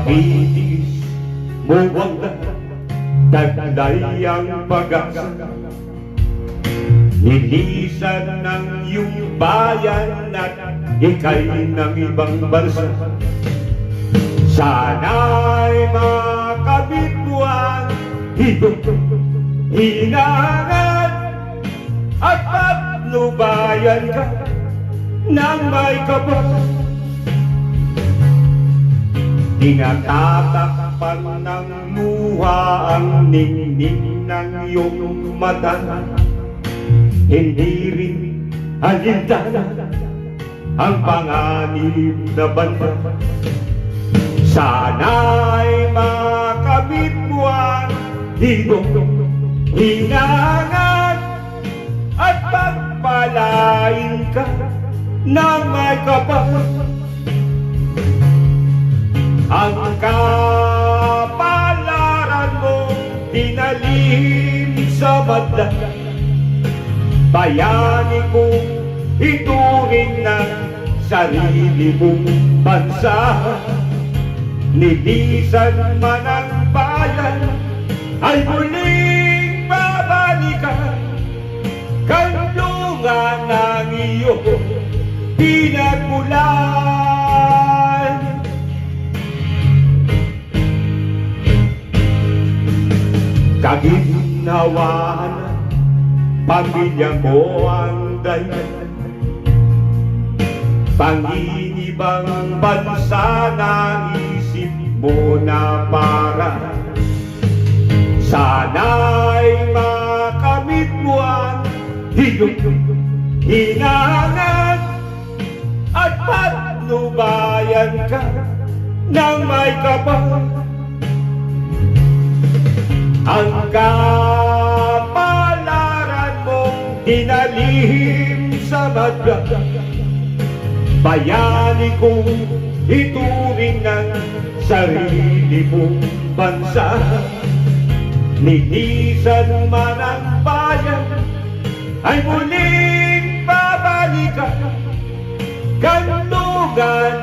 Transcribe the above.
Pagkitis mo wag taglay ang pag-asa. Nilisan ng iyong bayan at ika'y ng ibang bansa. Sana'y makamit mo ang higop, hinangan at patnubayan ka ng may kapal. Tinatatakpan ng luha ang ningning ng iyong mata. Hindi rin alintana ang panganib na banda. Sana'y makamit mo ang higop, hinangan at pagpalain ka ng may kapal. Ang kapalaran mo dinalhin sa madla. Bayani kong ituring ng sarili mong bansa. Nilisan man ang bayan ay muling babalikan. Kanlungan ng iyong pinagmulan. Kaginhawaan pamilya ko ang dahilan. Panginibang bansa na isip mo na para. Sana'y makamit mo ang higop, hinangan at patnubayan ka ng may kapal. Ang kapalaran mong dinalhin sa madla. Bayani kong ituring ng sarili mong bansa. Nilisan man ang bayan ay muling babalikan. Kanlungan